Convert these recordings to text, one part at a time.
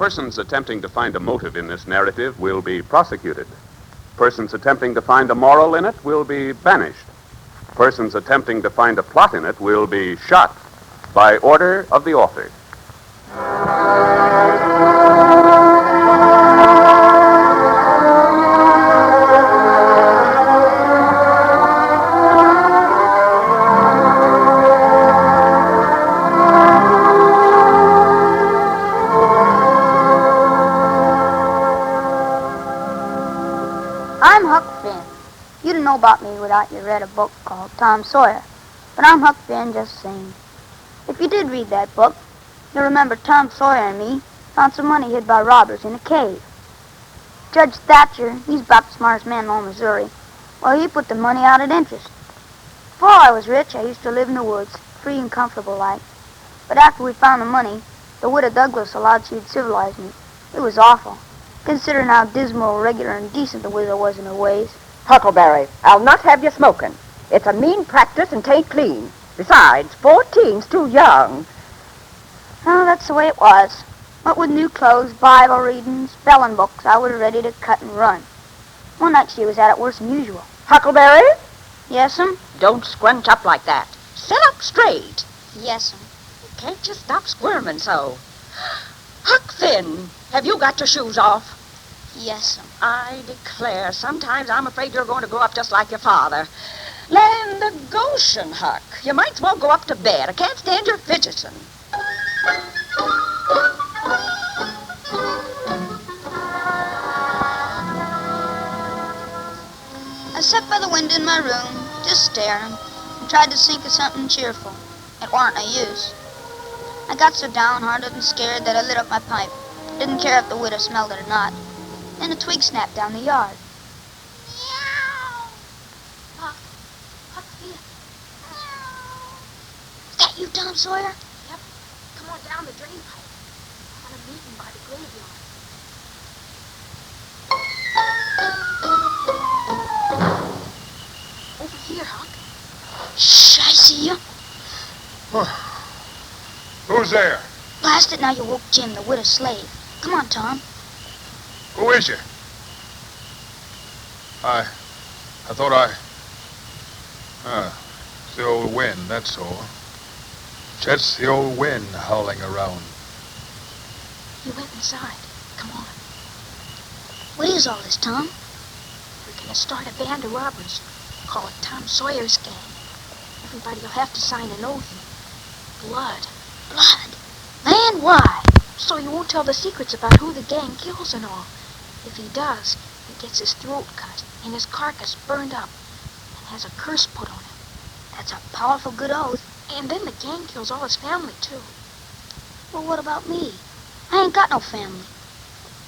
Persons attempting to find a motive in this narrative will be prosecuted. Persons attempting to find a moral in it will be banished. Persons attempting to find a plot in it will be shot by order of the author. I'm Huck Finn. You'd know about me without you read a book called Tom Sawyer. But I'm Huck Finn just the same. If you did read that book, you'll remember Tom Sawyer and me found some money hid by robbers in a cave. Judge Thatcher, he's about the smartest man in all Missouri. Well, he put the money out at interest. Before I was rich, I used to live in the woods, free and comfortable like. But after we found the money, the widow Douglas allowed she'd civilize me. It was awful, considering how dismal, regular, and decent the widow was in her ways. Huckleberry, I'll not have you smoking. It's a mean practice and 'tain't clean. Besides, 14's too young. Oh, that's the way it was. What with new clothes, Bible reading, spelling books, I was ready to cut and run. One night she was at it worse than usual. Huckleberry? Yes'm? Don't scrunch up like that. Sit up straight. Yes'm. Can't you stop squirming so? Huck Finn, have you got your shoes off? Yes'm. I declare, sometimes I'm afraid you're going to grow up just like your father. Land of Goshen, Huck. You might as well go up to bed. I can't stand your fidgeting. I sat by the window in my room, just staring, and tried to think of something cheerful. It warn't no use. I got so downhearted and scared that I lit up my pipe. Didn't care if the widow smelled it or not. Then a twig snapped down the yard. Meow! Huck Finn. Is that you, Tom Sawyer? Yep. Come on down the drain pipe. I want a meeting by the graveyard. Over here, Huck. Shh, I see you. Who's there? Blast it, now you woke Jim, the widow's slave. Come on, Tom. Who is you? I thought it's the old wind, that's all. Just the old wind howling around. You went inside. Come on. What is all this, Tom? We're going to start a band of robbers. Call it Tom Sawyer's Gang. Everybody will have to sign an oath. Blood. Blood? Man, why? So he won't tell the secrets about who the gang kills and all. If he does, he gets his throat cut and his carcass burned up and has a curse put on him. That's a powerful good oath. And then the gang kills all his family, too. Well, what about me? I ain't got no family.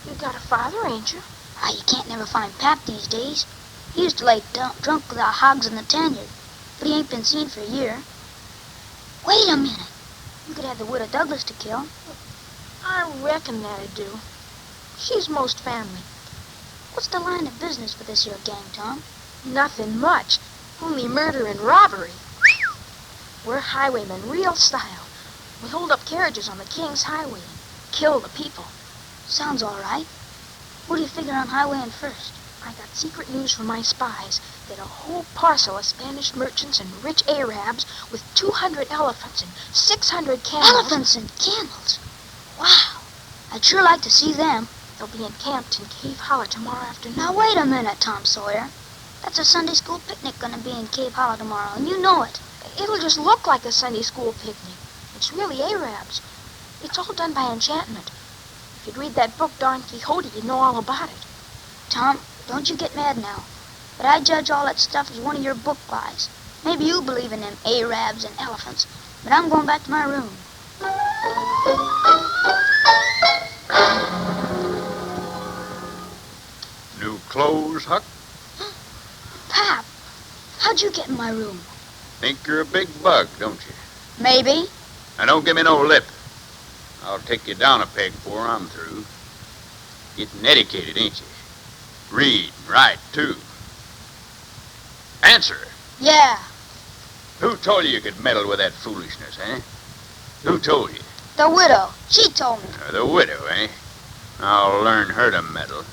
You got a father, ain't you? Ah, you can't never find Pap these days. He used to lay drunk with the hogs in the tanyard, but he ain't been seen for a year. Wait a minute. You could have the widow Douglas to kill. I reckon that'd do. She's most family. What's the line of business for this here gang, Tom? Nothing much. Only murder and robbery. We're highwaymen, real style. We hold up carriages on the King's Highway and kill the people. Sounds all right. What do you figure on highwaying first? I got secret news from my spies that a whole parcel of Spanish merchants and rich Arabs with 200 elephants and 600 camels... Elephants and camels? Wow. I'd sure like to see them. They'll be encamped in Cave Hollow tomorrow afternoon. Now, wait a minute, Tom Sawyer. That's a Sunday school picnic gonna be in Cave Hollow tomorrow, and you know it. It'll just look like a Sunday school picnic. It's really Arabs. It's all done by enchantment. If you'd read that book, Don Quixote, you'd know all about it. Tom, don't you get mad now. But I judge all that stuff as one of your book lies. Maybe you believe in them Arabs and elephants, but I'm going back to my room. New clothes, Huck? Pap, how'd you get in my room? Think you're a big bug, don't you? Maybe. Now, don't give me no lip. I'll take you down a peg before I'm through. Getting educated, ain't you? Read and write, too. Answer. Yeah. Who told you could meddle with that foolishness, eh? Who told you? The widow. She told me. The widow, eh? I'll learn her to meddle.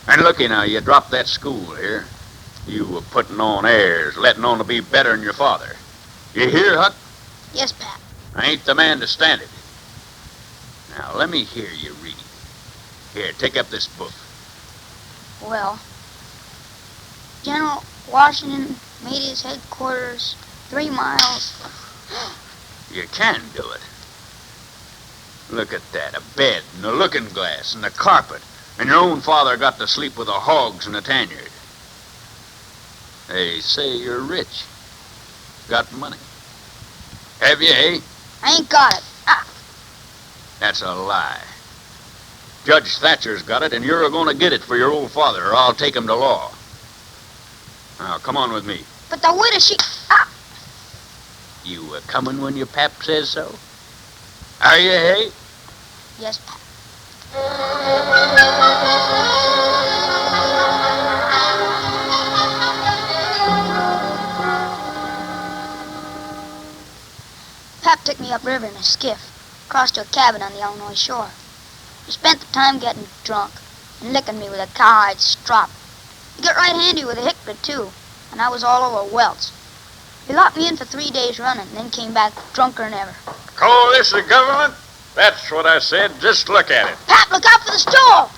And looky now, you dropped that school here. You were putting on airs, letting on to be better than your father. You hear, Huck? Yes, Pap. I ain't the man to stand it. Now, let me hear you read. Here, take up this book. Well, General Washington made his headquarters 3 miles. You can do it. Look at that, a bed and a looking glass and a carpet. And your own father got to sleep with the hogs and the tanyard. They say you're rich. Got money. Have you, eh? I ain't got it. Ah. That's a lie. Judge Thatcher's got it, and you're going to get it for your old father, or I'll take him to law. Now, come on with me. But the widow, she... Ah. You coming when your pap says so? Are you, eh? Yes, Pap. Pap took me upriver in a skiff, across to a cabin on the Illinois shore. He spent the time getting drunk and licking me with a cowhide strop. He got right handy with a hickory, too, and I was all over welts. He locked me in for 3 days running, and then came back drunker than ever. Call this the government? That's what I said. Just look at it. Pap, look out for the stool!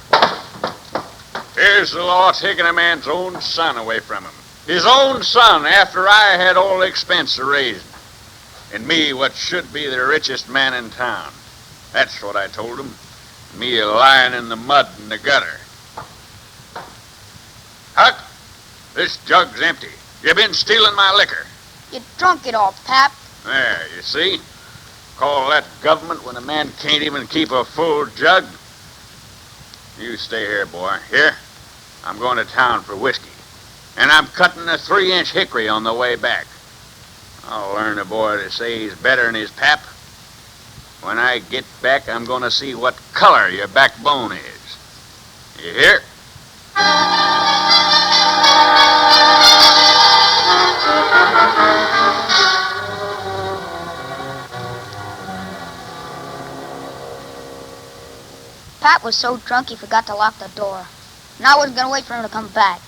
Here's the law taking a man's own son away from him. His own son, after I had all the expense of raising. And me, what should be the richest man in town. That's what I told him. Me lying in the mud in the gutter. Huck, this jug's empty. You been stealing my liquor. You drunk it all, Pap. There, you see? Call that government when a man can't even keep a full jug? You stay here, boy. Here, I'm going to town for whiskey. And I'm cutting a 3-inch hickory on the way back. I'll learn a boy to say he's better than his pap. When I get back, I'm going to see what color your backbone is. You hear? Pap was so drunk he forgot to lock the door, and I wasn't going to wait for him to come back.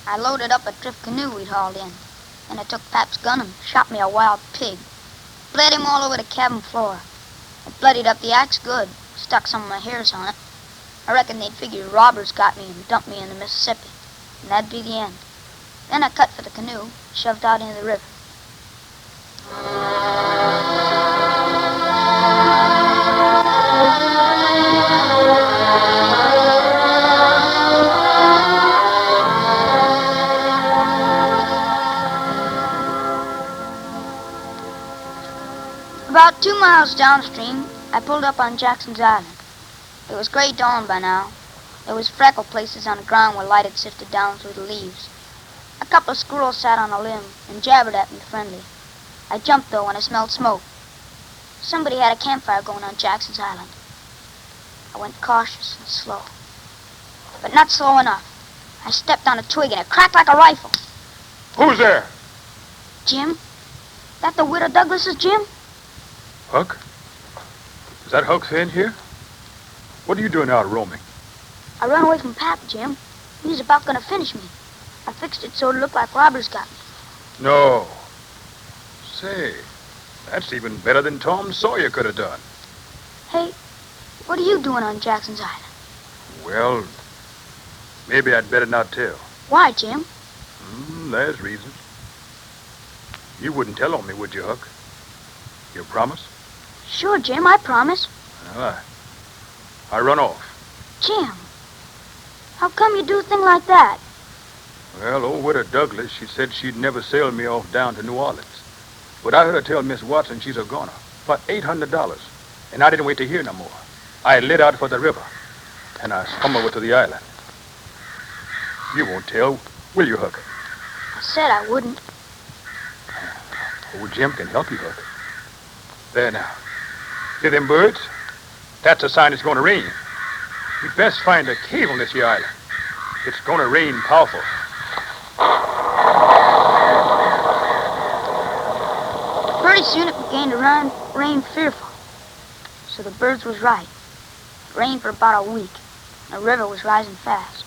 I loaded up a drift canoe we'd hauled in, and I took Pap's gun and shot me a wild pig. Bled him all over the cabin floor. I bloodied up the axe good, stuck some of my hairs on it. I reckon they'd figure robbers got me and dumped me in the Mississippi, and that'd be the end. Then I cut for the canoe, shoved out into the river. About 2 miles downstream, I pulled up on Jackson's Island. It was gray dawn by now. There was freckle places on the ground where light had sifted down through the leaves. A couple of squirrels sat on a limb and jabbered at me friendly. I jumped, though, when I smelled smoke. Somebody had a campfire going on Jackson's Island. I went cautious and slow, but not slow enough. I stepped on a twig and it cracked like a rifle. Who's there? Jim? That the Widow Douglas's Jim? Huck? Is that Huck Finn here? What are you doing out roaming? I run away from Pap, Jim. He was about going to finish me. I fixed it so it looked like robbers got me. No. Say, that's even better than Tom Sawyer could have done. Hey, what are you doing on Jackson's Island? Well, maybe I'd better not tell. Why, Jim? There's reasons. You wouldn't tell on me, would you, Huck? You promise? Sure, Jim, I promise. Well, I run off. Jim, how come you do a thing like that? Well, old Widow Douglas, she said she'd never sail me off down to New Orleans. But I heard her tell Miss Watson she's a goner for $800. And I didn't wait to hear no more. I lit out for the river, and I swum over to the island. You won't tell, will you, Huck? I said I wouldn't. Old Jim can help you, Huck. There now. See them birds? That's a sign it's going to rain. We'd best find a cave on this here island. It's going to rain powerful. Pretty soon it began to rain fearful. So the birds was right. It rained for about a week. and the river was rising fast.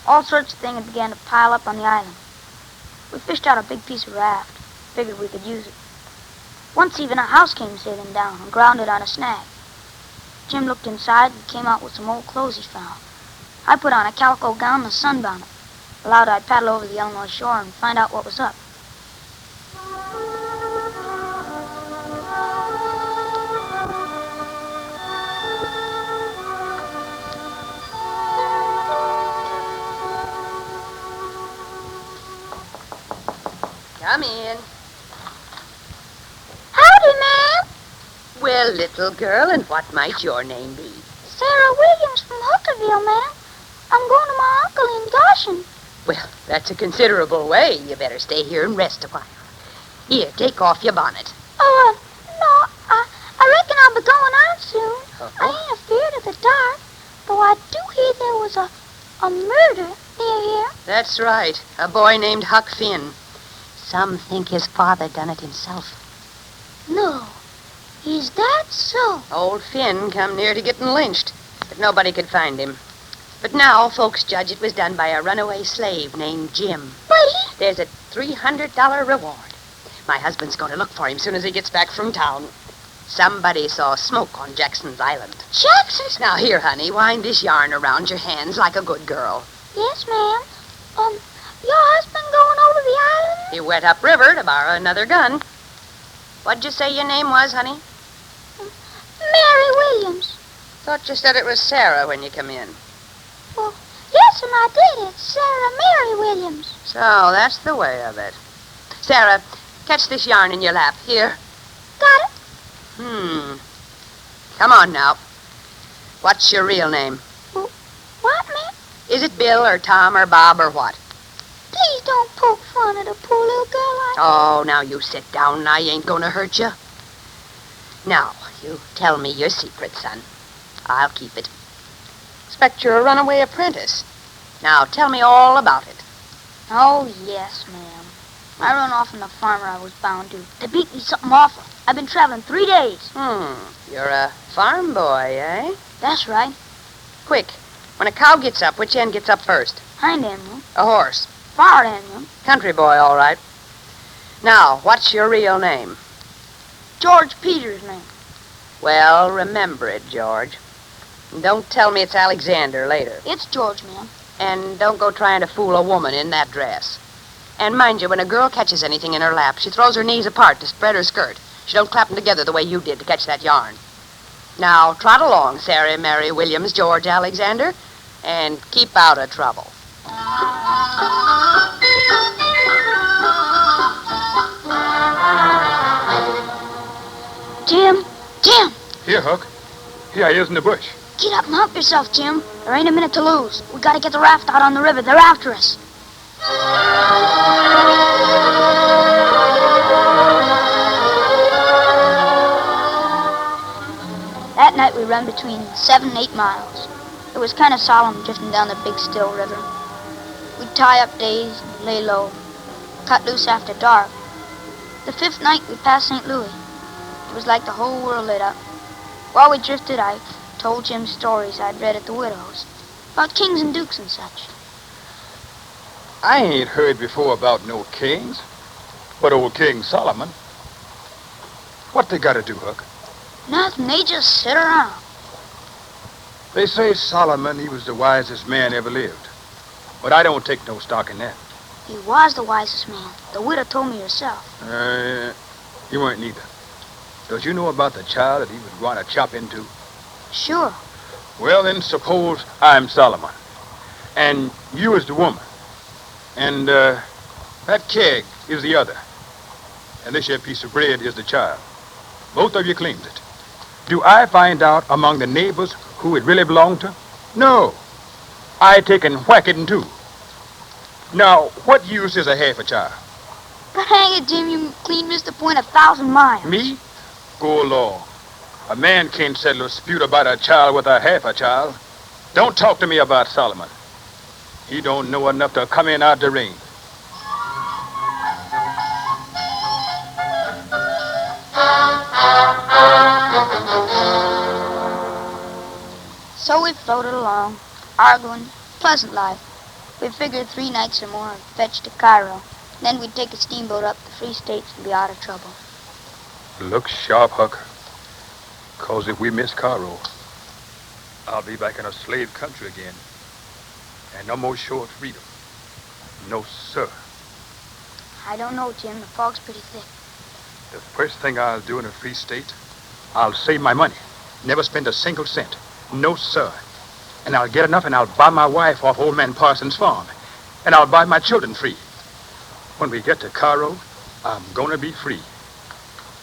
All sorts of things had began to pile up on the island. We fished out a big piece of raft. Figured we could use it. Once even a house came sailing down and grounded on a snag. Jim looked inside and came out with some old clothes he found. I put on a calico gown and a sunbonnet. Allowed I'd paddle over the Illinois shore and find out what was up. Come in. Howdy, ma'am. Well, little girl, and what might your name be? Sarah Williams from Huckleberry, ma'am. I'm going to my uncle in Goshen. Well, that's a considerable way. You better stay here and rest a while. Here, take off your bonnet. Oh, no, I reckon I'll be going out soon. I ain't afraid of the dark, though I do hear there was a murder near here. That's right. A boy named Huck Finn. Some think his father done it himself. No, is that so? Old Finn come near to getting lynched, but nobody could find him. But now folks judge it was done by a runaway slave named Jim. But There's a $300 reward. My husband's going to look for him soon as he gets back from town. Somebody saw smoke on Jackson's Island. Jackson's? Now, here, honey, wind this yarn around your hands like a good girl. Yes, ma'am. Your husband going over the island? He went upriver to borrow another gun. What'd you say your name was, honey? Mary Williams. Thought you said it was Sarah when you come in. Well, yes, and I did. It's Sarah Mary Williams. So, that's the way of it. Sarah, catch this yarn in your lap. Here. Got it? Come on now. What's your real name? What, ma'am? Is it Bill or Tom or Bob or what? Please don't poke fun at a poor little girl like Oh, now you sit down and I ain't gonna hurt you. Now, you tell me your secret, son. I'll keep it. Expect you're a runaway apprentice. Now, tell me all about it. Oh, yes, ma'am. I run off from the farmer I was bound to. They beat me something awful. I've been traveling 3 days. You're a farm boy, eh? That's right. Quick, when a cow gets up, which end gets up first? Hind end, ma'am. A horse. Far end, ma'am. Country boy, all right. Now, what's your real name? George Peters, ma'am. Well, remember it, George. And don't tell me it's Alexander later. It's George, ma'am. And don't go trying to fool a woman in that dress. And mind you, when a girl catches anything in her lap, she throws her knees apart to spread her skirt. She don't clap them together the way you did to catch that yarn. Now, trot along, Sarah Mary Williams, George Alexander, and keep out of trouble. Jim! Jim! Here, Huck. Here he is in the bush. Get up and help yourself, Jim. There ain't a minute to lose. We gotta get the raft out on the river. They're after us. That night we ran between 7 and 8 miles. It was kind of solemn drifting down the big still river. We'd tie up days and lay low, cut loose after dark. The 5th night we passed St. Louis. It was like the whole world lit up. While we drifted, I told Jim stories I'd read at the widow's about kings and dukes and such. I ain't heard before about no kings, but old King Solomon. What they got to do, Huck? Nothing, they just sit around. They say Solomon, he was the wisest man ever lived. But I don't take no stock in that. He was the wisest man. The widow told me herself. You weren't neither. Don't you know about the child that he was going to chop into? Sure. Well, then, suppose I'm Solomon, and you is the woman, and that keg is the other, and this here piece of bread is the child. Both of you claims it. Do I find out among the neighbors who it really belonged to? No. I take and whack it in two. Now, what use is a half a child? But hang it, Jim, you clean missed the point 1,000 miles. Me? Go along. A man can't settle a dispute about a child with a half a child. Don't talk to me about Solomon. He don't know enough to come in out the rain. So we floated along, arguing. Pleasant life. We figured 3 nights or more and fetch to Cairo. Then we'd take a steamboat up the Free States and be out of trouble. Look sharp, Huck. 'Cause if we miss Cairo, I'll be back in a slave country again. And no more short freedom. No, sir. I don't know, Jim. The fog's pretty thick. The first thing I'll do in a free state, I'll save my money. Never spend a single cent. No, sir. And I'll get enough and I'll buy my wife off old man Parsons' farm. And I'll buy my children free. When we get to Cairo, I'm gonna be free.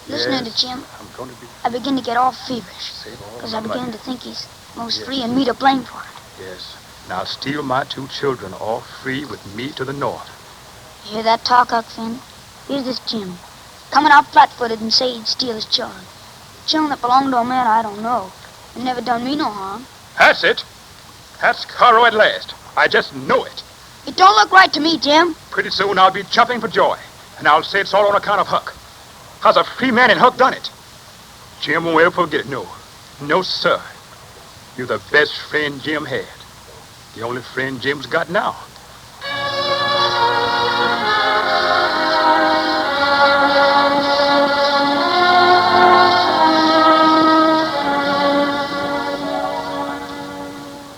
Listening Yes, to Jim, I'm gonna be I begin to get all feverish. save all Because my I begin money. to think he's most Yes. free and me to blame for it. Yes. And I'll steal my 2 children all free with me to the north. You hear that talk, Huck Finn? Here's this Jim, coming out flat-footed and say he'd steal his children. Children that belong to a man I don't know. And never done me no harm. That's it. That's Cairo at last. I just know it. It don't look right to me, Jim. Pretty soon I'll be jumping for joy. And I'll say it's all on account of Huck. How's a free man and Huck done it? Jim won't ever forget it, no. No, sir. You're the best friend Jim had. The only friend Jim's got now.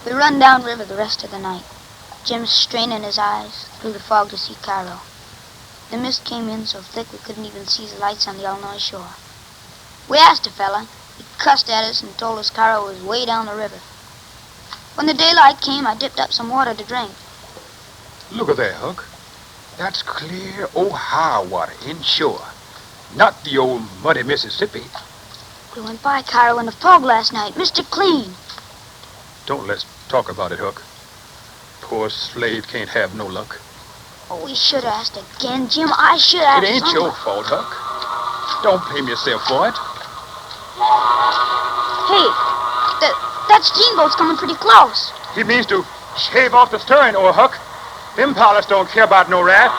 We run downriver the rest of the night. Jim's straining his eyes through the fog to see Cairo. The mist came in so thick we couldn't even see the lights on the Illinois shore. We asked a fella. He cussed at us and told us Cairo was way down the river. When the daylight came, I dipped up some water to drink. Look at that, Huck. That's clear Ohio water inshore. Not the old muddy Mississippi. We went by Cairo in the fog last night. Mr. Clean. Don't let's talk about it, Huck. Poor slave can't have no luck. Oh, we should have asked again, Jim. I should have. It ain't your fault, Huck. Don't blame yourself for it. Hey, that steamboat's coming pretty close. He means to shave off the stern, old Huck. Them pilots don't care about no raft.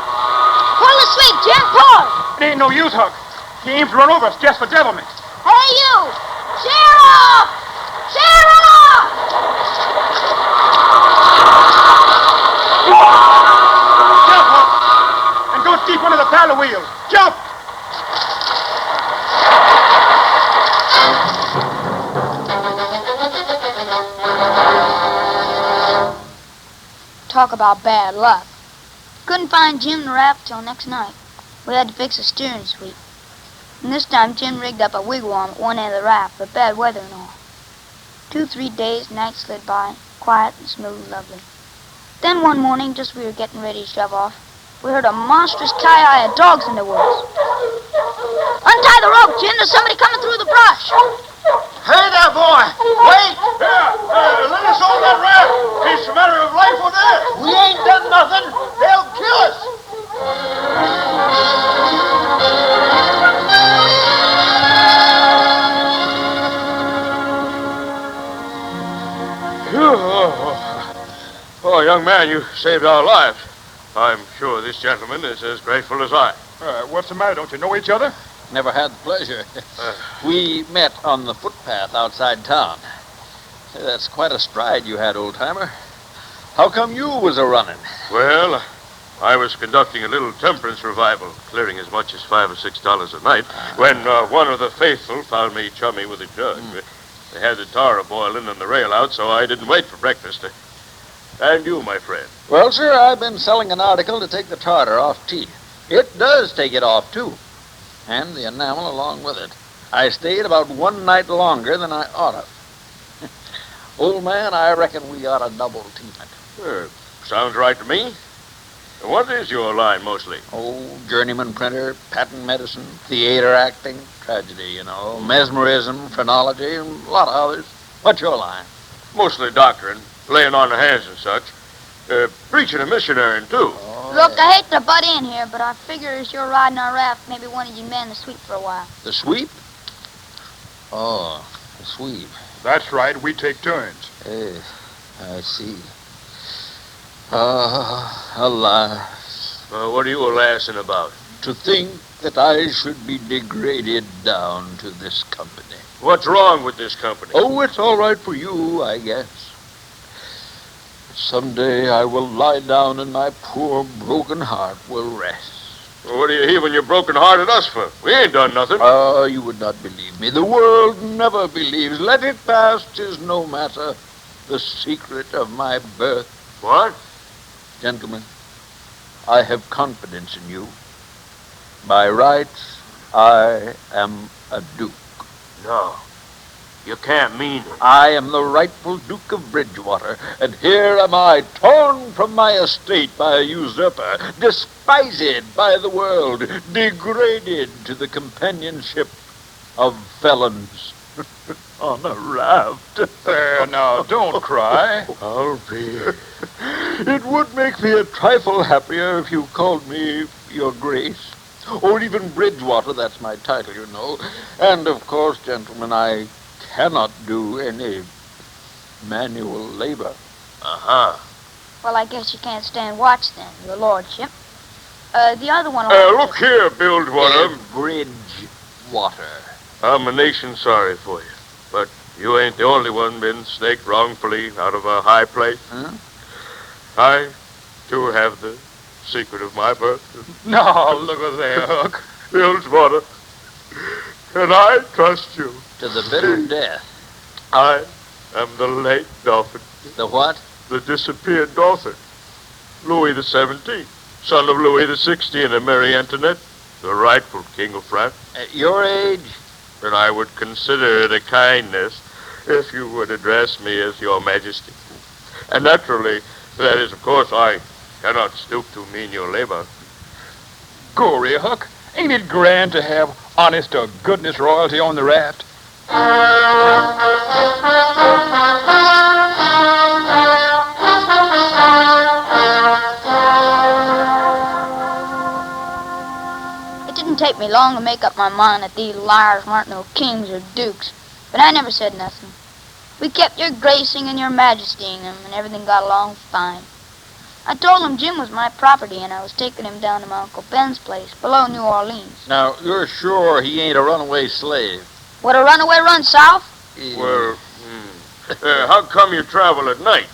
Pull the sweep, Jim. Pull. It ain't no use, Huck. He aims to run over us just for devilment. Hey, you. Sheer off. Sheer off. Jump, Huck, and go deep under the paddle wheels. Jump! Talk about bad luck. Couldn't find Jim the raft till next night. We had to fix a steering sweep. And this time Jim rigged up a wigwam at one end of the raft for bad weather and all. 2-3 days, nights slid by, quiet and smooth and lovely. Then one morning, just as we were getting ready to shove off, we heard a monstrous ki-yi of dogs in the woods. Untie the rope, Jim. There's somebody coming through the brush. Hey there, boy! Wait! Here, let us on that raft. It's a matter of life or death. We ain't done nothing. They'll kill us. Oh, young man, you saved our lives. I'm sure this gentleman is as grateful as I. What's the matter? Don't you know each other? Never had the pleasure. We met on the footpath outside town. That's quite a stride you had, old-timer. How come you was a-running? Well, I was conducting a little temperance revival, clearing as much as $5 or $6 a night, when one of the faithful found me chummy with a jug. They had the tar boiling and the rail out, so I didn't wait for breakfast. And you, my friend. Well, sir, I've been selling an article to take the tartar off teeth. It does take it off, too. And the enamel along with it. I stayed about 1 night longer than I oughta. Old man, I reckon we ought to double team it. Sounds right to me. What is your line, mostly? Oh, journeyman printer, patent medicine, theater acting, tragedy, you know, mesmerism, phrenology, and a lot of others. What's your line? Mostly doctrine, laying on the hands and such. Preaching and missionarying, too. Look, I hate to butt in here, but I figure as you're riding our raft, maybe one of you men the sweep for a while. The sweep? Oh, the sweep. That's right. We take turns. I see. Alas. What are you a-lassing about? To think that I should be degraded down to this company. What's wrong with this company? Oh, it's all right for you, I guess. Someday I will lie down and my poor broken heart will rest. Well, what are you heaving your broken heart at us for? We ain't done nothing. Ah, you would not believe me. The world never believes. Let it pass, 'tis no matter. The secret of my birth. What? Gentlemen, I have confidence in you. By rights, I am a duke. No. You can't mean it. I am the rightful Duke of Bridgewater, and here am I, torn from my estate by a usurper, despised by the world, degraded to the companionship of felons on a raft. There, now, don't cry. I'll be. It would make me a trifle happier if you called me Your Grace, or even Bridgewater. That's my title, you know. And, of course, gentlemen, I cannot do any manual labor. Uh-huh. Well, I guess you can't stand watch then, your lordship. The other one... Look here, Bridgewater. Bridgewater. I'm a nation sorry for you. But you ain't the only one been snaked wrongfully out of a high place. Huh? I, too, have the secret of my birth. No, look at there, Huck. Bridgewater. And I trust you. To the bitter death. I am the late Dauphin. The what? The disappeared Dauphin. Louis the 17th, son of Louis the 16th and Marie Antoinette, the rightful king of France. At your age? And I would consider it a kindness if you would address me as your majesty. And naturally, that is, of course, I cannot stoop to menial labor. Gory, Huck. Ain't it grand to have honest-to-goodness royalty on the raft? It didn't take me long to make up my mind that these liars weren't no kings or dukes, but I never said nothing. We kept your gracing and your majestying him, and everything got along fine. I told him Jim was my property, and I was taking him down to my Uncle Ben's place below New Orleans. Now, you're sure he ain't a runaway slave? Would a runaway run south? Well, how come you travel at night?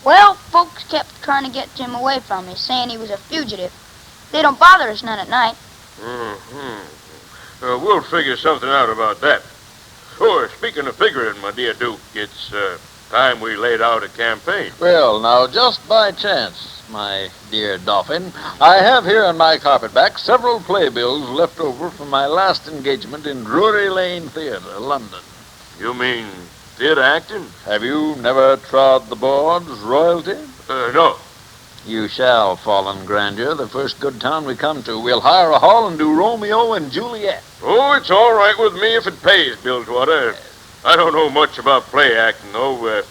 Well, folks kept trying to get Jim away from me, saying he was a fugitive. They don't bother us none at night. We'll figure something out about that. Oh, speaking of figuring, my dear Duke, it's time we laid out a campaign. Well, now, just by chance, my dear Dauphin, I have here on my carpetback several playbills left over from my last engagement in Drury Lane Theatre, London. You mean theater acting? Have you never trod the boards, royalty? No. You shall, fallen grandeur, the first good town we come to. We'll hire a hall and do Romeo and Juliet. Oh, it's all right with me if it pays, Bridgewater. I don't know much about play acting, though.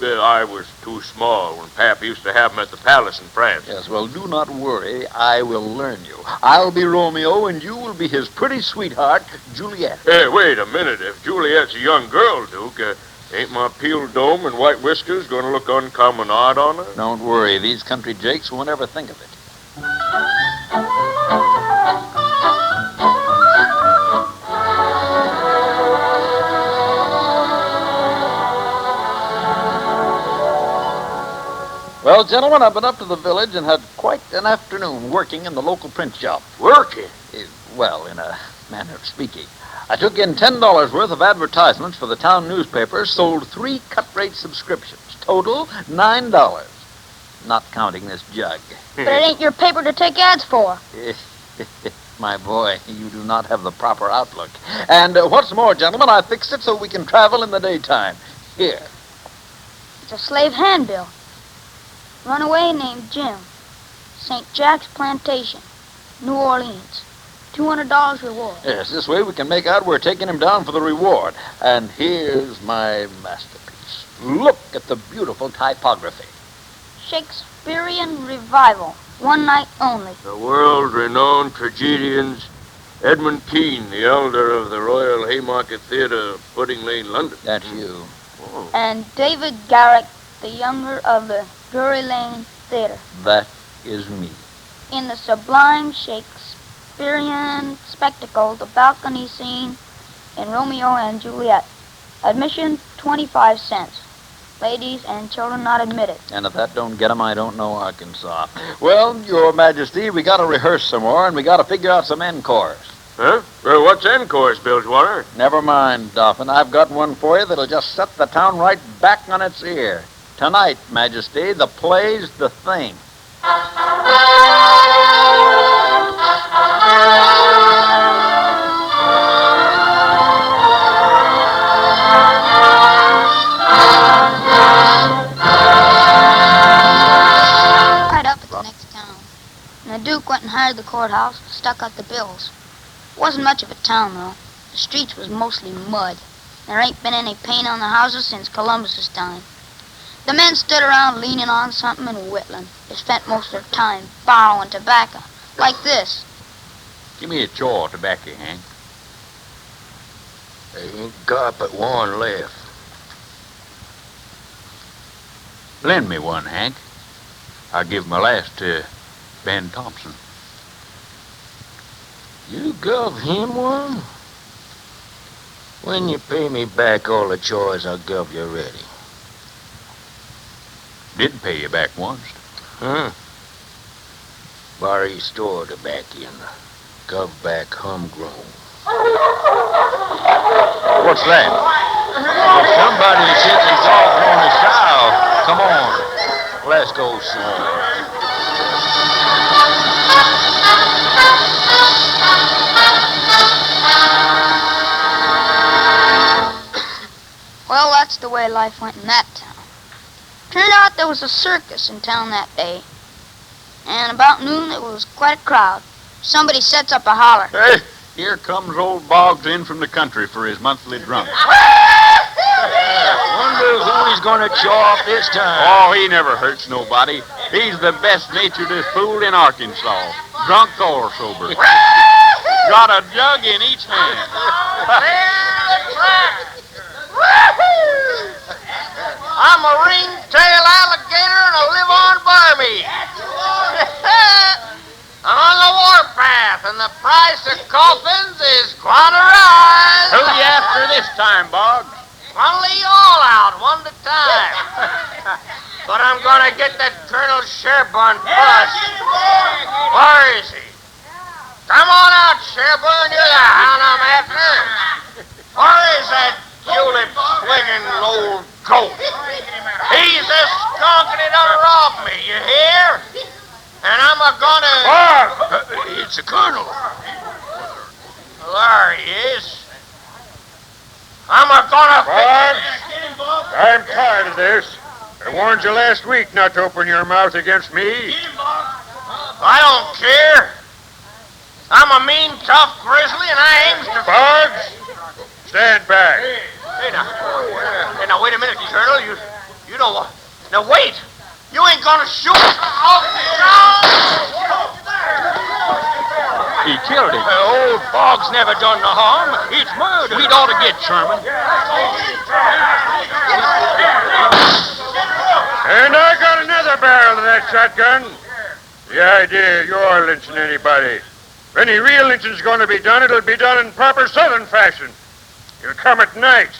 I was too small when Pap used to have them at the palace in France. Yes, well, do not worry. I will learn you. I'll be Romeo, and you will be his pretty sweetheart, Juliet. Hey, wait a minute. If Juliet's a young girl, Duke, ain't my peeled dome and white whiskers going to look uncommon odd on her? Don't worry. These country jakes won't ever think of it. Well, gentlemen, I've been up to the village and had quite an afternoon working in the local print shop. Working? Well, in a manner of speaking. I took in $10 worth of advertisements for the town newspaper, sold 3 cut-rate subscriptions. Total, $9. Not counting this jug. But it ain't your paper to take ads for. My boy, you do not have the proper outlook. And what's more, gentlemen, I fixed it so we can travel in the daytime. Here. It's a slave handbill. Runaway named Jim. St. Jack's Plantation, New Orleans. $200 reward. Yes, this way we can make out we're taking him down for the reward. And here's my masterpiece. Look at the beautiful typography. Shakespearean Revival. One night only. The world-renowned tragedians Edmund Kean, the elder of the Royal Haymarket Theatre, Pudding Lane, London. That's you. Oh. And David Garrick, the younger of the Drury Lane Theatre. That is me. In the sublime Shakespearean spectacle, the balcony scene in Romeo and Juliet. Admission, 25 cents. ladies, and children not admitted. And if that don't get 'em, I don't know Arkansas. Well, Your Majesty, we got to rehearse some more, and we got to figure out some encores. Huh? Well, what's encores, Bilgewater? Never mind, Dolphin. I've got one for you that'll just set the town right back on its ear. Tonight, Majesty, the play's the thing. Right up at the next town. And the Duke went and hired the courthouse, stuck out the bills. It wasn't much of a town, though. The streets was mostly mud. There ain't been any paint on the houses since Columbus's time. The men stood around leaning on something and whittling. They spent most of their time borrowing tobacco, like this. Give me a jaw of tobacco, Hank. There ain't got but one left. Lend me one, Hank. I'll give my last to Ben Thompson. You gov him one? When you pay me back all the chores, I'll gov you ready. Did pay you back once. Huh? Barry store tobacco and gov back homegrown. What's that? Somebody's hitting dog on the sow. Come on, let's go see. Well, that's the way life went in that town. Turned out there was a circus in town that day. And about noon there was quite a crowd. Somebody sets up a holler. Hey, here comes old Boggs in from the country for his monthly drunk. Wonder who he's gonna chaw off this time. Oh, he never hurts nobody. He's the best-naturedest fool in Arkansas, drunk or sober. Got a jug in each hand. I'm a ring-tail alligator and I live on barmeat. I'm on the warpath and the price of coffins is quite a rise. Who you after this time, Boggs? I'll lay you all out one at a time. But I'm gonna get that Colonel Sherburne first. Where is he? Come on out, Sherburne. You're the hound I'm after. Where is that julep-swinging old goat? He's a skunk and he done robbed me, you hear? And I'm a-gonna... It's the Colonel. There he is. I'm a-gonna... Boggs, I'm tired of this. I warned you last week not to open your mouth against me. I don't care. I'm a mean, tough grizzly, and I aims to... Boggs, stand back. Hey, now, wait a minute, Colonel. You don't want... Now, wait. You ain't gonna shoot... Oh, He killed him. old Boggs never done no harm. It's murder. We'd ought to get Sherman. And I got another barrel of that shotgun. The idea you're lynching anybody. If any real lynching's going to be done, it'll be done in proper Southern fashion. You'll come at night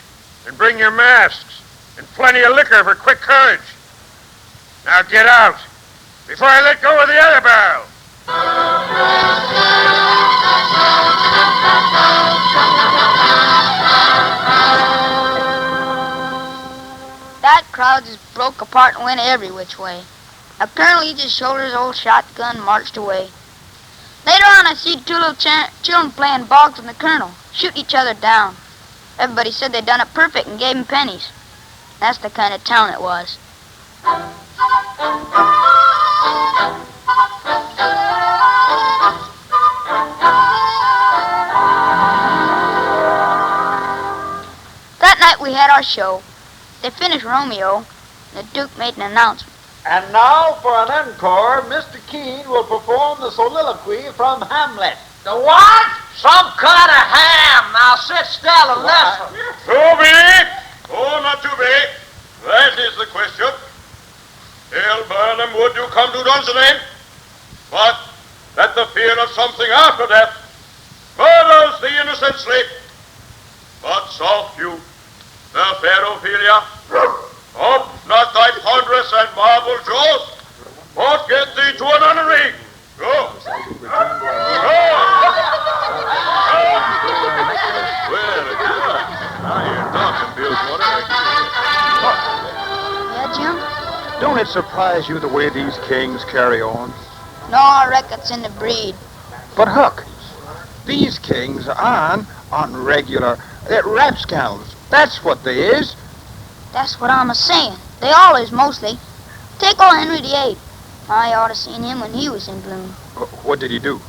and bring your masks and plenty of liquor for quick courage. Now get out before I let go of the other barrel. That crowd just broke apart and went every which way. A colonel, he just shouldered his old shotgun and marched away. Later on, I see two little children playing Boggs and the colonel, shooting each other down. Everybody said they'd done it perfect and gave him pennies. That's the kind of town it was. That night we had our show. They finished Romeo, and the Duke made an announcement. And now for an encore, Mr. Keene will perform the soliloquy from Hamlet. The what? Some kind of ham. Now sit still and listen. Too big? Oh, not too big. That is the question. Till Burnham would you come to Dunsinane, but that the fear of something after death murders the innocent sleep. But soft you, the fair Ophelia, up that marble, Joe. Won't get thee to another ring. Go. Well, now you're talking, Bilgewater. Yeah, Jim? Don't it surprise you the way these kings carry on? No, I reckon it's in the breed. But, Huck, these kings are on regular rapscallions. That's what they is. That's what I'm a-saying. They all is, mostly. Take old Henry VIII. I ought to seen him when he was in bloom. What did he do?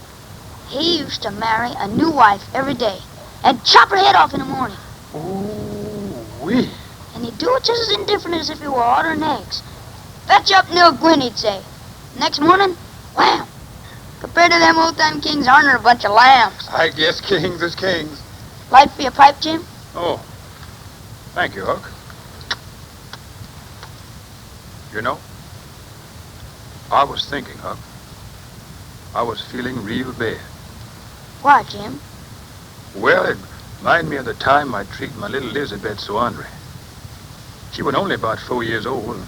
He used to marry a new wife every day and chop her head off in the morning. Ooh-wee. And he'd do it just as indifferent as if he were ordering eggs. Fetch up Nil Gwyn, he'd say. Next morning, wham! Compared to them old-time kings, aren't there a bunch of lambs? I guess kings is kings. Light for your pipe, Jim? Oh, thank you, Huck. You know, I was thinking, Huck. I was feeling real bad. Why, Jim? Well, it reminded me of the time I treated my little Elizabeth so ornery. She was only about 4 years old,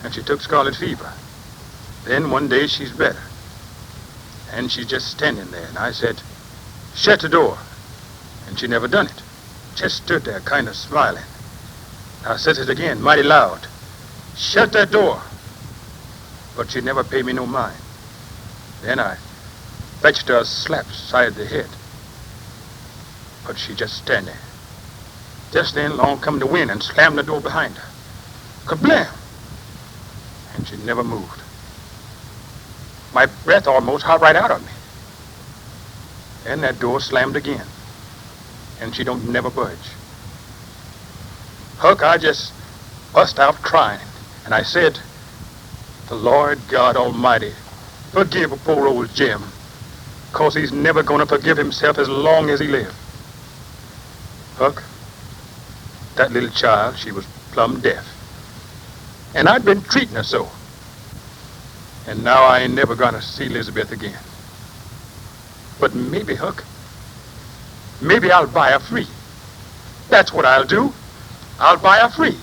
and she took scarlet fever. Then one day she's better. And she's just standing there, and I said, shut the door. And she never done it. Just stood there kind of smiling. I said it again, mighty loud. Shut that door. But she never paid me no mind. Then I fetched her a slap side the head. But she just stand there. Just then along come the wind and slammed the door behind her. Kablam! And she never moved. My breath almost hot right out of me. And that door slammed again. And she don't never budge. Huck, I just bust out crying. And I said, the Lord God Almighty, forgive poor old Jim, 'cause he's never gonna forgive himself as long as he lives. Huck, that little child, she was plumb deaf. And I'd been treating her so. And now I ain't never gonna see Elizabeth again. But maybe, Huck, maybe I'll buy her free. That's what I'll do. I'll buy her free.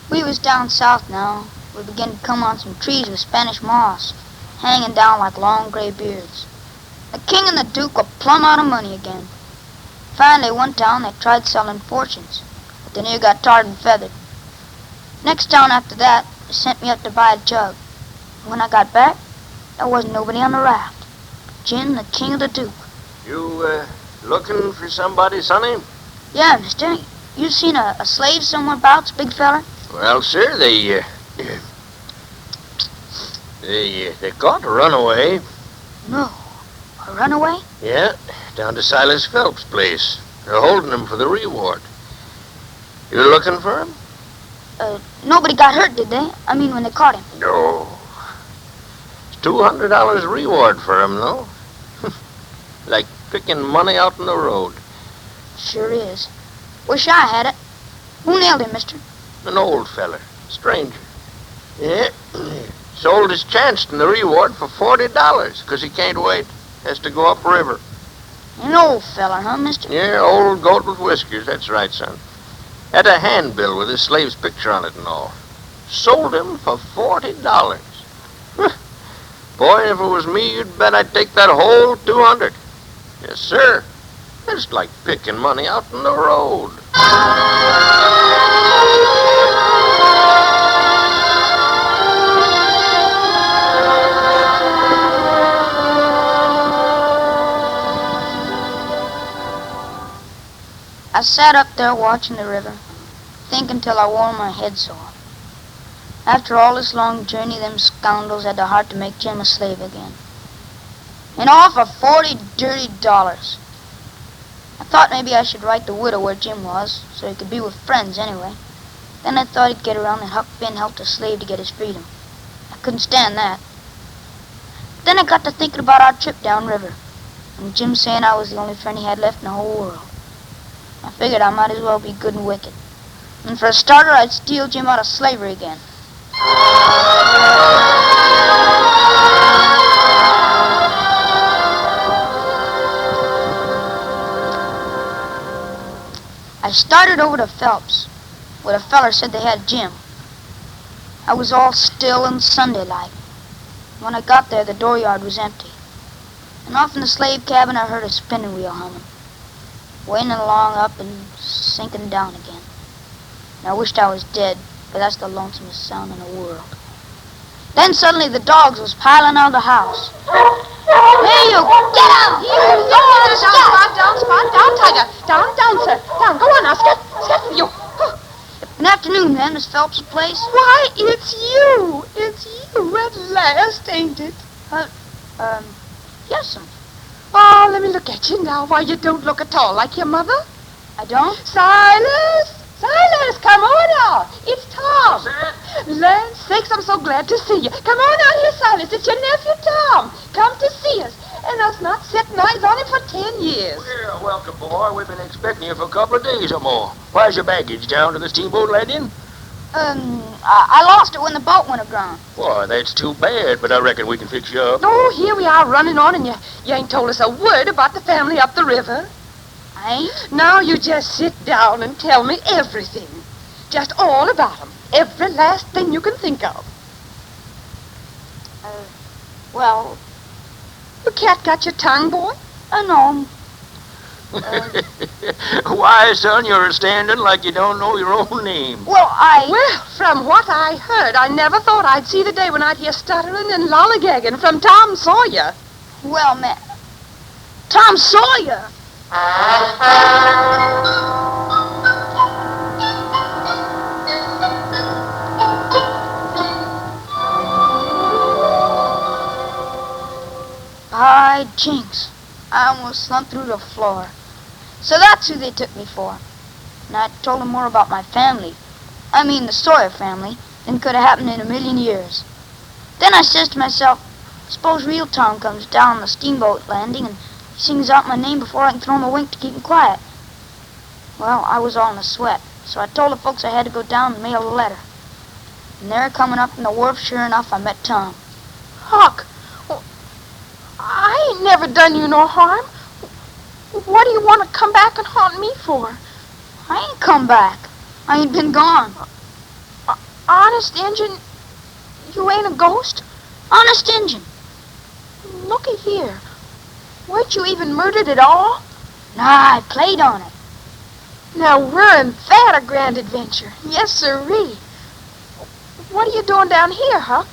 We was down south now. We began to come on some trees with Spanish moss, hanging down like long gray beards. The king and the duke were plumb out of money again. Finally, one town they tried selling fortunes, but they near got tarred and feathered. Next town after that, they sent me up to buy a jug. When I got back, there wasn't nobody on the raft. Jim, the king of the duke. You, looking for somebody, Sonny? Yeah, mister. You seen a slave somewhere abouts, big feller? Well, sir, they caught a runaway. No. A runaway? Yeah, down to Silas Phelps' place. They're holding him for the reward. You looking for him? Nobody got hurt, did they? I mean, when they caught him. No. It's $200 reward for him, though. Like picking money out in the road. Sure is. Wish I had it. Who nailed him, mister? An old feller. Stranger. Yeah. Sold his chance in the reward for $40, 'cause he can't wait. Has to go upriver. An old feller, huh, mister? Yeah, old goat with whiskers. That's right, son. Had a handbill with his slave's picture on it and all. Sold him for $40. Boy, if it was me, you'd bet I'd take that whole 200. Yes, sir. It's like picking money out in the road. I sat up there watching the river, thinking till I wore my head sore. After all this long journey, them scoundrels had the heart to make Jim a slave again. And all for $40 dirty. I thought maybe I should write the widow where Jim was, so he could be with friends anyway. Then I thought he'd get around that Huck Finn helped a slave to get his freedom. I couldn't stand that. Then I got to thinking about our trip downriver, and Jim saying I was the only friend he had left in the whole world. I figured I might as well be good and wicked. And for a starter, I'd steal Jim out of slavery again. started over to Phelps, where the feller said they had Jim. I was all still and Sunday-like. When I got there, the dooryard was empty. And off in the slave cabin, I heard a spinning wheel humming, waiting along up and sinking down again. And I wished I was dead, but that's the lonesomest sound in the world. Then suddenly the dogs was piling out of the house. Hey, you! Get out! Down, Spot, down, Tiger. Down, sir. Down, go on now, Scat, you. Good afternoon, then, Miss Phelps' place. Why, it's you. It's you at last, ain't it? Yes'm. Oh, let me look at you now. Why, you don't look at all like your mother. I don't? Silas, come on out. It's Tom. Land sakes, I'm so glad to see you. Come on out here, Silas. It's your nephew, Tom. Come to see us. And us not setting eyes on him for 10 years. Well, welcome, boy. We've been expecting you for a couple of days or more. Why's your baggage down to the steamboat landing? I lost it when the boat went aground. Boy, that's too bad, but I reckon we can fix you up. Oh, here we are running on, and you ain't told us a word about the family up the river. I ain't? Now you just sit down and tell me everything. Just all about 'em. Every last thing you can think of. Well, The cat got your tongue, boy? no. Why, son, you're standing like you don't know your own name. Well, from what I heard, I never thought I'd see the day when I'd hear stuttering and lollygagging from Tom Sawyer. Well, man. Tom Sawyer! By jinx, I almost slumped through the floor. So that's who they took me for. And I told them more about my family. I mean the Sawyer family than could have happened in a million years. Then I says to myself, suppose real Tom comes down the steamboat landing and sings out my name before I can throw him a wink to keep him quiet. Well, I was all in a sweat, so I told the folks I had to go down and mail a letter. And there, coming up in the wharf, sure enough, I met Tom. Huck, I ain't never done you no harm. What do you want to come back and haunt me for? I ain't come back. I ain't been gone. Honest Injun, you ain't a ghost? Honest Injun. Looky here. Weren't you even murdered at all? Nah, I played on it. Now, weren't that a grand adventure? Yes, sirree. What are you doing down here, Huck?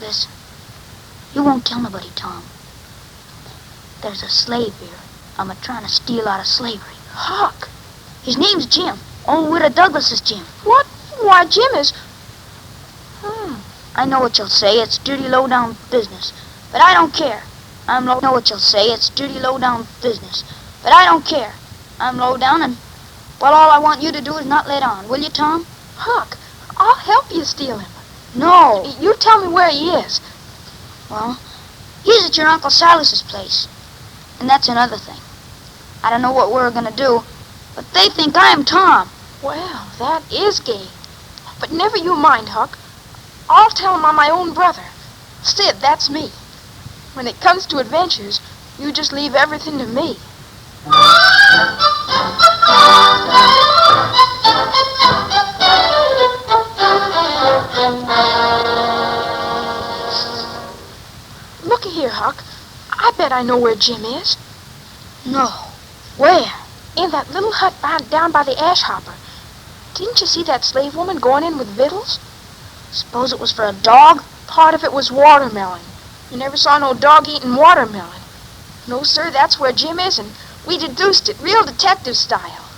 Listen, you won't tell nobody, Tom. There's a slave here I'm a-trying to steal out of slavery. Huck. His name's Jim. Old Widow Douglas's Jim. What? Why, Jim is... I know what you'll say. It's dirty, low-down business. But I don't care. I know what you'll say. It's dirty, low-down business. But I don't care. I'm low-down, and, well, all I want you to do is not let on. Will you, Tom? Huck, I'll help you steal him. No. You tell me where he is. Well, he's at your Uncle Silas's place. And that's another thing. I don't know what we're going to do, but they think I'm Tom. Well, that is gay. But never you mind, Huck. I'll tell him I'm my own brother. Sid, that's me. When it comes to adventures, you just leave everything to me. Looky here, Huck. I bet I know where Jim is. No. Where? In that little hut down by the ash hopper. Didn't you see that slave woman going in with victuals? Suppose it was for a dog? Part of it was watermelon. You never saw no dog eating watermelon. No, sir, that's where Jim is, and we deduced it, real detective style.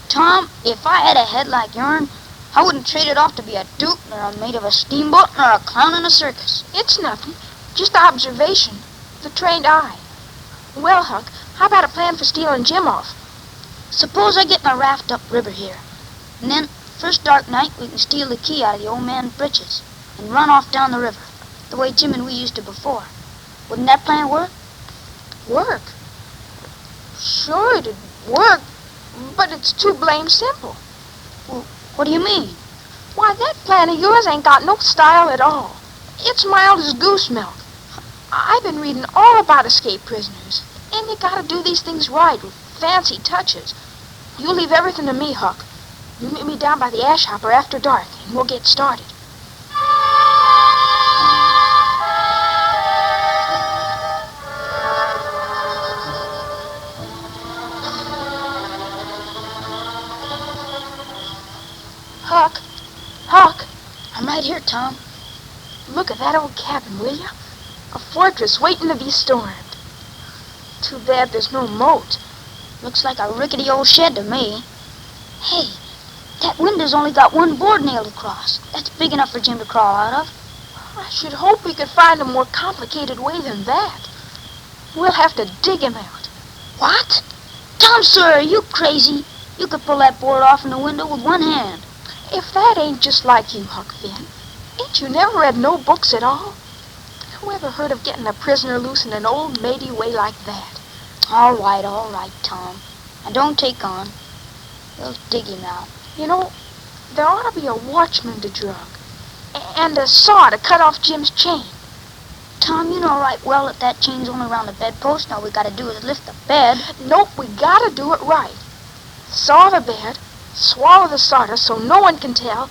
Tom, if I had a head like yourn, I wouldn't trade it off to be a duke, nor a mate of a steamboat, nor a clown in a circus. It's nothing. Just observation. The trained eye. Well, Huck, how about a plan for stealing Jim off? Suppose I get my raft up river here, and then, first dark night, we can steal the key out of the old man's breeches and run off down the river, the way Jim and we used to before. Wouldn't that plan work? Work? Sure, it'd work, but it's too blame simple. Well, what do you mean? Why, that plan of yours ain't got no style at all. It's mild as goose milk. I've been reading all about escaped prisoners, and you gotta do these things right with fancy touches. You leave everything to me, Huck. You meet me down by the ash hopper after dark, and we'll get started. Huck, I'm right here, Tom. look at that old cabin, will you? A fortress waiting to be stormed. Too bad there's no moat. Looks like a rickety old shed to me. Hey, that window's only got one board nailed across. That's big enough for Jim to crawl out of. I should hope we could find a more complicated way than that. We'll have to dig him out. What? Tom Sawyer, are you crazy? You could pull that board off in the window with one hand. If that ain't just like you, Huck Finn. Ain't you never read no books at all? Who ever heard of getting a prisoner loose in an old matey way like that? All right, Tom. And don't take on. We'll dig him out. You know, there ought to be a watchman to drug. And a saw to cut off Jim's chain. Tom, you know right well that chain's only around the bedpost. All we gotta do is lift the bed. Nope, we gotta do it right. Saw the bed, swallow the sawdust so no one can tell,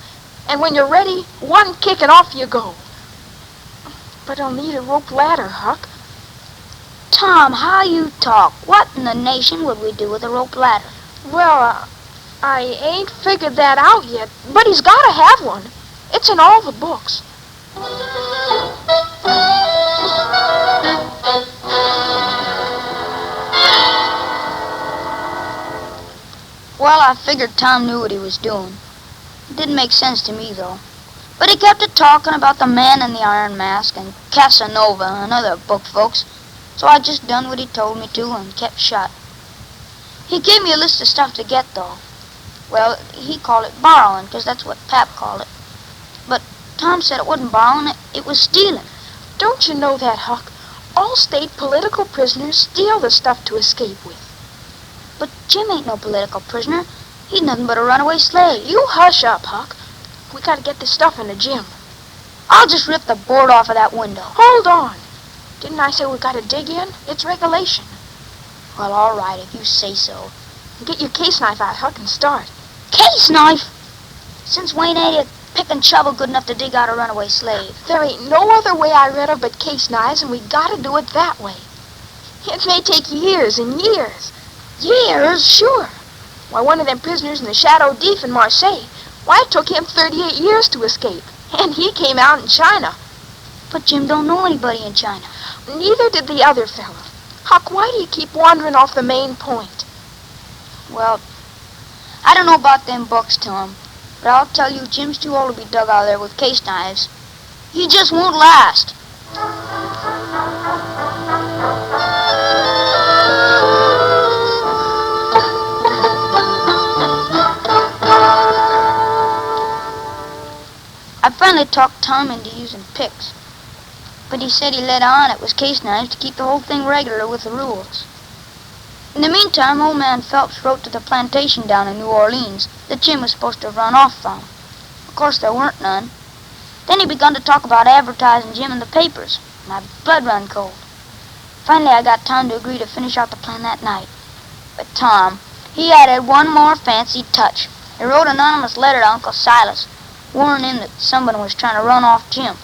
and when you're ready, one kick and off you go. But I'll need a rope ladder, Huck. Tom, how you talk? What in the nation would we do with a rope ladder? Well, I ain't figured that out yet, but he's gotta have one. It's in all the books. Well, I figured Tom knew what he was doing. It didn't make sense to me, though. But he kept talking about the Man in the Iron Mask and Casanova and other book folks, so I just done what he told me to and kept shut. He gave me a list of stuff to get, though. Well, he called it borrowing, 'cause that's what Pap called it. But Tom said it wasn't borrowing, it was stealing. Don't you know that, Huck? All state political prisoners steal the stuff to escape with. But Jim ain't no political prisoner. He's nothing but a runaway slave. You hush up, Huck. We gotta get this stuff in the gym. I'll just rip the board off of that window. Hold on. Didn't I say we gotta dig in? It's regulation. Well, all right, if you say so. Get your case knife out, Huck, and start. Case knife? Since Wayne ain't a pick and shovel good enough to dig out a runaway slave. There ain't no other way I read of but case knives, and we gotta do it that way. It may take years and years. Years? Sure. Why, one of them prisoners in the Shadow Deep in Marseille, why, it took him 38 years to escape. And he came out in China. But Jim don't know anybody in China. Neither did the other fella. Huck, why do you keep wandering off the main point? Well, I don't know about them books, Tom, but I'll tell you, Jim's too old to be dug out of there with case knives. He just won't last. I finally talked Tom into using picks, but he said he let on it was case knives to keep the whole thing regular with the rules. In the meantime, old man Phelps wrote to the plantation down in New Orleans that Jim was supposed to have run off from. Of course, there weren't none. Then he begun to talk about advertising Jim in the papers. My blood run cold. Finally, I got Tom to agree to finish out the plan that night. But Tom, he added one more fancy touch. He wrote an anonymous letter to Uncle Silas, warning him that someone was trying to run off Jim.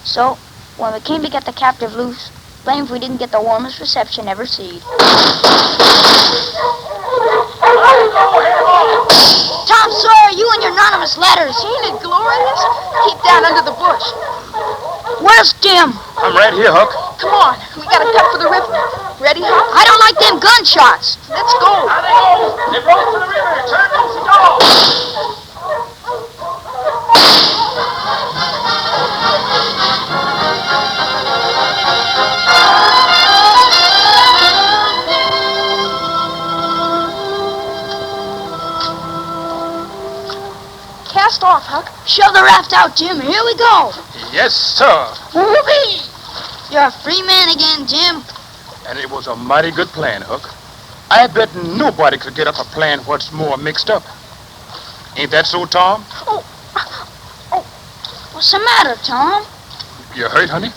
So, when we came to get the captive loose, blame if we didn't get the warmest reception ever seen. Tom Sawyer, you and your anonymous letters. Ain't it glorious? Keep down under the bush. Where's Jim? I'm right here, Huck. Come on, we gotta cut for the river. Ready, Huck? I don't like them gunshots. Let's go. Now they go. They're going for the river. Turn loose and go. Cast off, Huck. Shove the raft out, Jim. Here we go. Yes, sir. Whoopee! You're a free man again, Jim. And it was a mighty good plan, Huck. I bet nobody could get up a plan what's more mixed up. Ain't that so, Tom? What's the matter, Tom? You hurt, honey?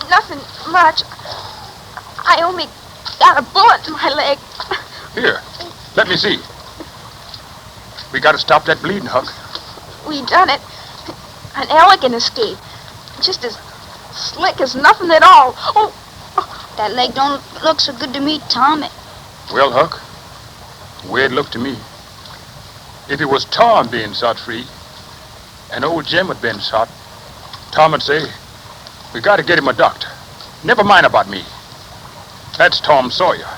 Nothing much. I only got a bullet in my leg. Here, let me see. We got to stop that bleeding, Huck. We done it. An elegant escape. Just as slick as nothing at all. Oh, That leg don't look so good to me, Tom. Well, Huck, the way it looked to me, if it was Tom being shot free and old Jim had been shot, Tom would say, we got to get him a doctor. Never mind about me. That's Tom Sawyer.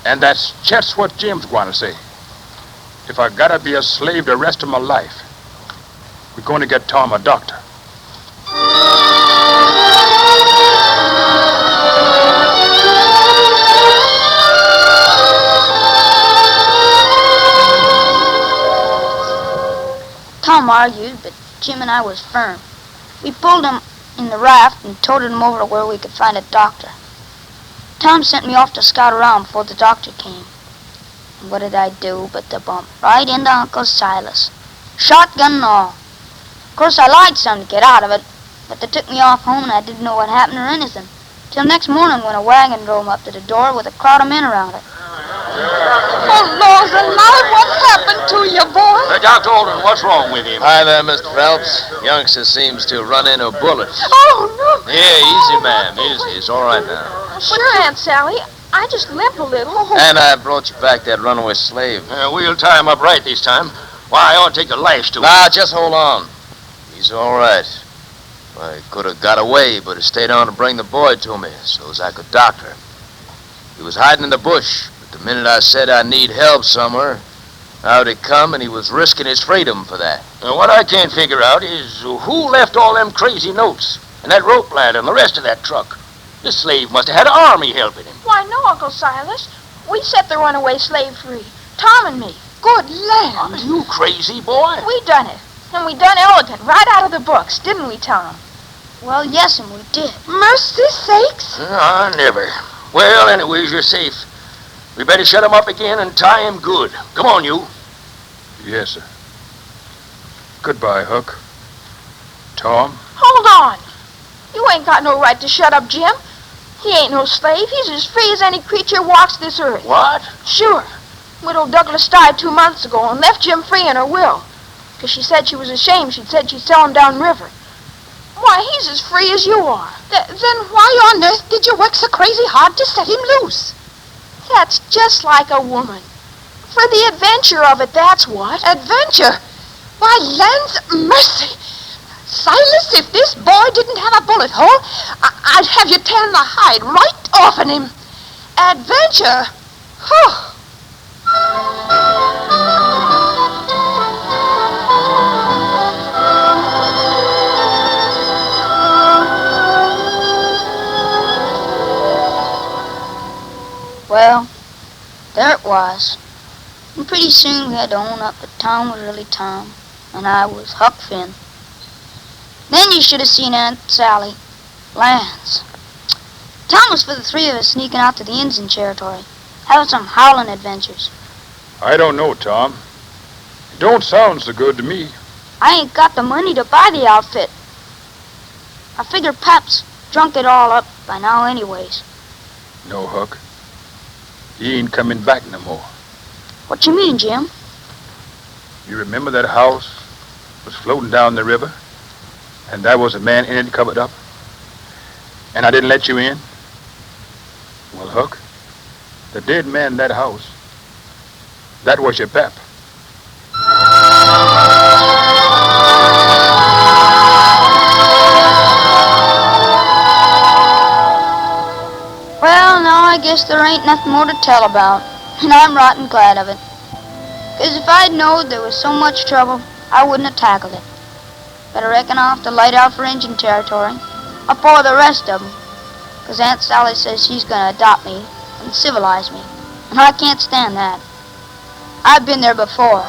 And that's just what Jim's going to say. If I got to be a slave the rest of my life, we're going to get Tom a doctor. Tom argued, but Jim and I was firm. We pulled him in the raft and toted him over to where we could find a doctor. Tom sent me off to scout around before the doctor came. And what did I do but to bump right into Uncle Silas, shotgun and all. Of course, I lied some to get out of it, but they took me off home and I didn't know what happened or anything. Till next morning when a wagon drove up to the door with a crowd of men around it. oh, Lord alive, what happened to you, boy? Dr. Alden, what's wrong with him? Hi there, Mr. Phelps. Youngster seems to have run into a bullet. Oh, no. Yeah, easy, ma'am. Easy. It's all right now. Sure, Aunt Sally. I just limp a little. And I brought you back that runaway slave. We'll tie him up right this time. Why, I ought to take the lash to him. Nah, just hold on. He's all right. I could have got away, but he stayed on to bring the boy to me so as I could doctor him. He was hiding in the bush, but the minute I said I need help somewhere, out he come, and he was risking his freedom for that. What I can't figure out is who left all them crazy notes and that rope ladder and the rest of that truck. This slave must have had an army helping him. Why, no, Uncle Silas. We set the runaway slave free. Tom and me. Good land. Are you crazy, boy? We done it. And we done elegant right out of the books, didn't we, Tom? Well, yes, and we did. Mercy sakes. Never. Well, anyways, you're safe. We better shut him up again and tie him good. Come on, you. Yes, sir. Goodbye, Huck. Tom? Hold on. You ain't got no right to shut up, Jim. He ain't no slave. He's as free as any creature walks this earth. What? Sure. Widow Douglas died 2 months ago and left Jim free in her will. 'Cause she said she was ashamed. She said she'd sell him down river. Why, he's as free as you are. Then why on earth did you work so crazy hard to set him loose? That's just like a woman. For the adventure of it, that's what. Adventure? Why, land's mercy. Silas, if this boy didn't have a bullet hole, I'd have you tearing the hide right off of him. Adventure? Whew. Well, there it was. And pretty soon we had to own up that Tom was really Tom, and I was Huck Finn. Then you should have seen Aunt Sally. Lands. Tom was for the three of us sneaking out to the Indian territory, having some howling adventures. I don't know, Tom. It don't sound so good to me. I ain't got the money to buy the outfit. I figure Pap's drunk it all up by now anyways. No, Huck. He ain't coming back no more. What you mean, Jim? You remember that house was floating down the river? And there was a man in it covered up? And I didn't let you in? Well, Huck, the dead man in that house, that was your pap. Well, now I guess there ain't nothing more to tell about, and I'm rotten glad of it. 'Cause if I'd knowed there was so much trouble, I wouldn't have tackled it. But I reckon I'll have to light out for Indian territory, afore the rest of 'em, 'cause Aunt Sally says she's gonna adopt me and civilize me, and I can't stand that. I've been there before,